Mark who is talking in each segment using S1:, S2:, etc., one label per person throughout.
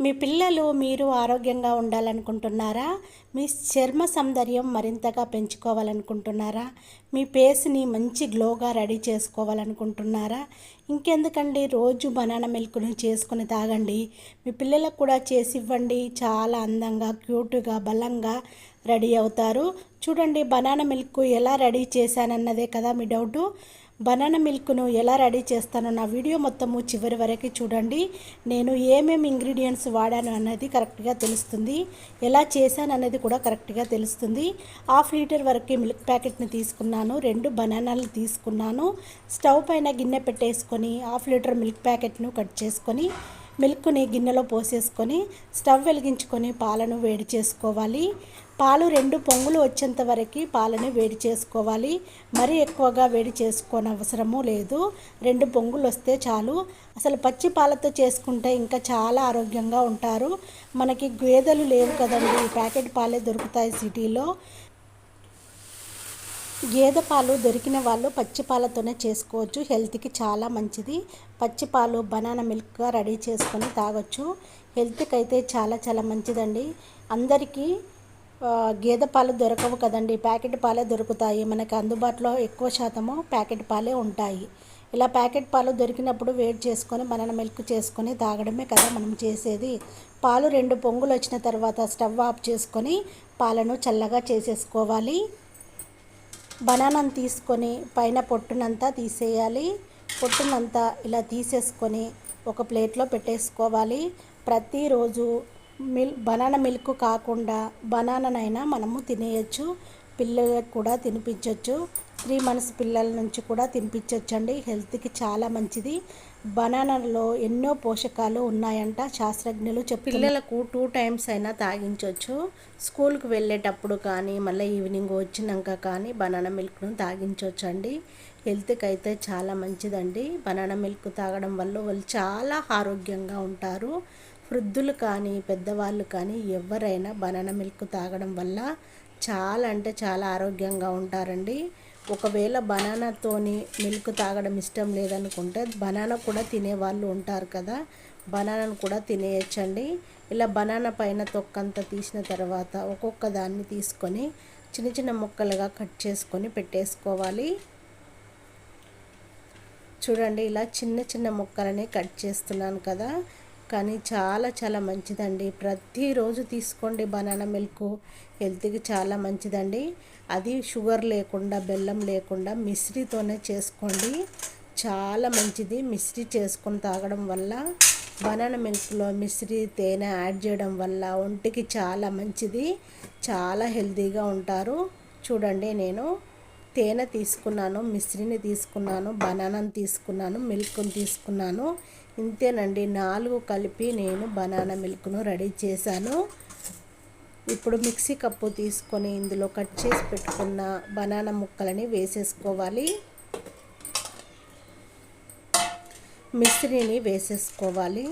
S1: మీ పిల్లలు మీరు ఆరోగ్యంగా ఉండాలనుకుంటున్నారా? మీ చర్మ సౌందర్యం మరింతగా పెంచుకోవాలనుకుంటున్నారా? మీ ఫేస్‌ని మంచి గ్లోగా రెడీ చేసుకోవాలనుకుంటున్నారా? ఇంకెందుకండి, రోజు బనానా మిల్క్‌ని చేసుకొని తాగండి. మీ పిల్లలకు కూడా చేసి ఇవ్వండి. చాలా అందంగా, క్యూట్‌గా, బలంగా రెడీ అవుతారు. చూడండి, బనానా మిల్క్ ఎలా రెడీ చేశానన్నదే కదా మీ డౌటు. బనానా మిల్క్ను ఎలా రెడీ చేస్తానో నా వీడియో మొత్తము చివరి వరకు చూడండి. నేను ఏమేమి ఇంగ్రీడియంట్స్ వాడాను అన్నది కరెక్ట్గా తెలుస్తుంది. ఎలా చేశాను అనేది కూడా కరెక్ట్గా తెలుస్తుంది. హాఫ్ లీటర్ వరకు మిల్క్ ప్యాకెట్ని తీసుకున్నాను. 2 బనానాలు తీసుకున్నాను. స్టవ్ పైన గిన్నె పెట్టేసుకొని హాఫ్ లీటర్ మిల్క్ ప్యాకెట్ను కట్ చేసుకొని మిల్క్ని గిన్నెలో పోసేసుకొని స్టవ్ వెలిగించుకొని పాలను వేడి చేసుకోవాలి. పాలు 2 పొంగులు వచ్చేంత వరకు పాలని వేడి చేసుకోవాలి. మరీ ఎక్కువగా వేడి చేసుకోని అవసరము లేదు. 2 పొంగులు వస్తే చాలు. అసలు పచ్చి పాలతో చేసుకుంటే ఇంకా చాలా ఆరోగ్యంగా ఉంటారు. మనకి గేదెలు లేవు కదండి, ప్యాకెట్ పాలే దొరుకుతాయి సిటీలో. గేదె పాలు దొరికిన వాళ్ళు పచ్చి పాలతోనే చేసుకోవచ్చు. హెల్త్కి చాలా మంచిది. పచ్చి పాలు బనానా మిల్క్గా రెడీ చేసుకొని తాగొచ్చు. హెల్త్కి అయితే చాలా చాలా మంచిదండి. అందరికీ గేదె పాలు దొరకవు కదండి, ప్యాకెట్ పాలే దొరుకుతాయి. మనకి అందుబాటులో ఎక్కువ శాతము ప్యాకెట్ పాలే ఉంటాయి. ఇలా ప్యాకెట్ పాలు దొరికినప్పుడు వేడి చేసుకొని బనానా మిల్క్ చేసుకొని తాగడమే కదా మనం చేసేది. పాలు 2 పొంగులు వచ్చిన తర్వాత స్టవ్ ఆఫ్ చేసుకొని పాలను చల్లగా చేసేసుకోవాలి. బనానాను తీసుకొని పైన పొట్టునంతా తీసేయాలి. పొట్టునంతా ఇలా తీసేసుకొని ఒక ప్లేట్లో పెట్టేసుకోవాలి. ప్రతిరోజు బనానా మిల్క్ కాకుండా బనానానైనా మనము తినేయచ్చు. పిల్లలకు కూడా తినిపించవచ్చు. 3 months పిల్లల నుంచి కూడా తినిపించవచ్చండి. హెల్త్కి చాలా మంచిది. బనానాలో ఎన్నో పోషకాలు ఉన్నాయంట శాస్త్రజ్ఞులు చెప్తున్నారు. పిల్లలకు 2 times అయినా తాగించవచ్చు. స్కూల్కి వెళ్ళేటప్పుడు కానీ మళ్ళీ ఈవినింగ్ వచ్చినాక కానీ బనానా మిల్క్ను తాగించవచ్చండి. హెల్త్కి అయితే చాలా మంచిదండి. బనానా మిల్క్ తాగడం వల్ల వాళ్ళు చాలా ఆరోగ్యంగా ఉంటారు. వృద్ధులు కానీ పెద్దవాళ్ళు కానీ ఎవరైనా బనానా మిల్క్ తాగడం వల్ల చాలా అంటే చాలా ఆరోగ్యంగా ఉంటారండి. ఒకవేళ బనానాతోని మిల్క్ తాగడం ఇష్టం లేదనుకుంటే బనానా కూడా తినేవాళ్ళు ఉంటారు కదా, బనానాను కూడా తినేయచ్చండి. ఇలా బనానా పైన తొక్కంతా తీసిన తర్వాత ఒక్కొక్క దాన్ని తీసుకొని చిన్న చిన్న ముక్కలుగా కట్ చేసుకొని పెట్టేసుకోవాలి. చూడండి, ఇలా చిన్న చిన్న ముక్కలని కట్ చేస్తున్నాను కదా, కానీ చాలా చాలా మంచిదండి. ప్రతిరోజు తీసుకోండి బనానా మిల్క్. హెల్త్కి చాలా మంచిదండి. అది షుగర్ లేకుండా, బెల్లం లేకుండా మిశ్రీతోనే చేసుకోండి. చాలా మంచిది. మిశ్రీ చేసుకొని తాగడం వల్ల, బనానా మిల్క్లో మిశ్రీ తేనె యాడ్ చేయడం వల్ల ఒంటికి చాలా మంచిది. చాలా హెల్తీగా ఉంటారు. చూడండి, నేను తేనె తీసుకున్నాను, మిశ్రీని తీసుకున్నాను, బనానాను తీసుకున్నాను, మిల్క్ని తీసుకున్నాను. ఇంతేనండి, 4 కలిపి నేను బనానా మిల్క్ను రెడీ చేశాను. ఇప్పుడు మిక్సీ కప్పు తీసుకొని ఇందులో కట్ చేసి పెట్టుకున్న బనానా ముక్కలని వేసేసుకోవాలి. మిశ్రీని వేసేసుకోవాలి.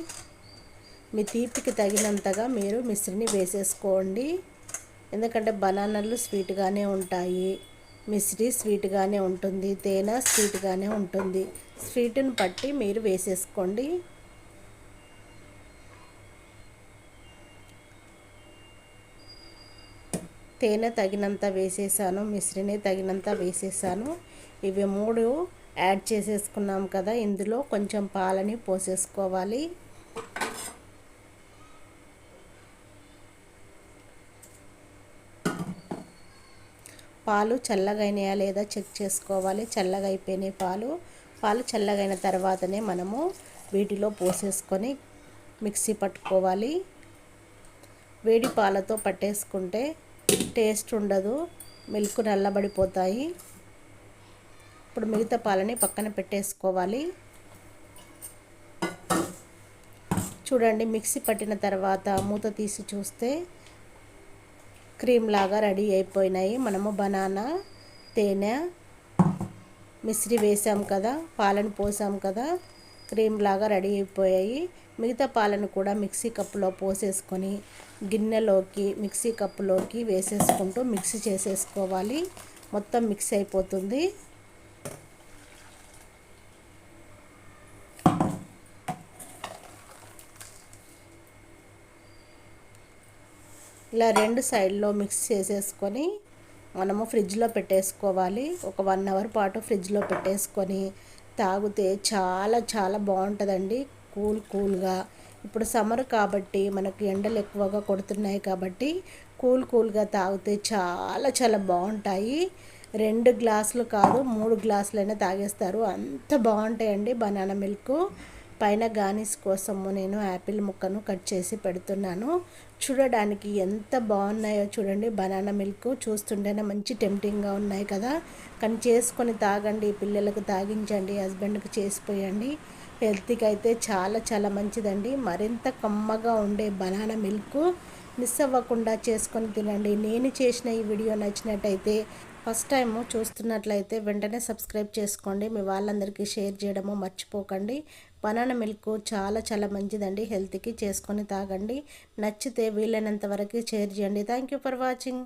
S1: మీ తీపికి తగినంతగా మీరు మిశ్రీని వేసేసుకోండి. ఎందుకంటే బనానాలు స్వీట్గానే ఉంటాయి, మిశ్రీ స్వీట్గానే ఉంటుంది, తేనె స్వీట్గానే ఉంటుంది. స్వీట్ని బట్టి మీరు వేసేసుకోండి. తేనె తగినంత వేసేసాను, మిశ్రీని తగినంత వేసేసాను. ఇవి 3 యాడ్ చేసేసుకున్నాం కదా, ఇందులో కొంచెం పాలని పోసేసుకోవాలి. పాలు చల్లగైనాయా లేదా చెక్ చేసుకోవాలి. చల్లగా అయిపోయినాయి పాలు చల్లగైన తర్వాతనే మనము వీటిలో పోసేసుకొని మిక్సీ పట్టుకోవాలి. వేడి పాలతో పట్టేసుకుంటే టేస్ట్ ఉండదు, మిల్క్ నల్లబడిపోతాయి. ఇప్పుడు మిగతా పాలని పక్కన పెట్టేసుకోవాలి. చూడండి, మిక్సీ పట్టిన తర్వాత మూత తీసి చూస్తే క్రీమ్ లాగా రెడీ అయిపోయినాయి. మనము బనానా, తేనె, మిశ్రీ వేసాం కదా, పాలను పోసాం కదా, క్రీమ్ లాగా రెడీ అయిపోయాయి. మిగతా పాలను కూడా మిక్సీ కప్పులో పోసేసుకొని గిన్నెలోకి మిక్సీ కప్పులోకి వేసేసుకుంటూ మిక్సీ చేసేసుకోవాలి. మొత్తం మిక్స్ అయిపోతుంది. ఇలా రెండు సైడ్లో మిక్స్ చేసేసుకొని మనము ఫ్రిడ్జ్లో పెట్టేసుకోవాలి. ఒక 1 అవర్ పాటు ఫ్రిడ్జ్లో పెట్టేసుకొని తాగితే చాలా చాలా బాగుంటుందండి. కూల్గా ఇప్పుడు సమ్మర్ కాబట్టి మనకు ఎండలు ఎక్కువగా కొడుతున్నాయి కాబట్టి కూల్గా తాగితే చాలా చాలా బాగుంటాయి. 2 గ్లాసులు కాదు 3 గ్లాసులైనా తాగేస్తారు, అంత బాగుంటాయండి బనానా మిల్క్. పైన గార్నిష్ కోసము నేను యాపిల్ ముక్కను కట్ చేసి పెడుతున్నాను. చూడడానికి ఎంత బాగున్నాయో చూడండి. బనానా మిల్క్ చూస్తుంటేనే మంచి టెంప్టింగ్గా ఉన్నాయి కదా. కానీ చేసుకొని తాగండి, పిల్లలకు తాగించండి, హస్బెండ్కి చేసిపోయండి. హెల్త్కి అయితే చాలా చాలా మంచిదండి. మరింత కమ్మగా ఉండే బనానా మిల్క్ మిస్ అవ్వకుండా చేసుకొని తినండి. నేను చేసిన ఈ వీడియో నచ్చినట్టయితే ఫస్ట్ టైం చూస్తున్నట్లయితే వెంటనే సబ్స్క్రైబ్ చేసుకోండి. మీ వాళ్ళందరికీ షేర్ చేయడము మర్చిపోకండి. బనానా మిల్క్ చాలా చాలా మంచిదండి హెల్త్కి. చేసుకొని తాగండి. నచ్చితే వీలైనంత వరకు షేర్ చేయండి. Thank you for watching.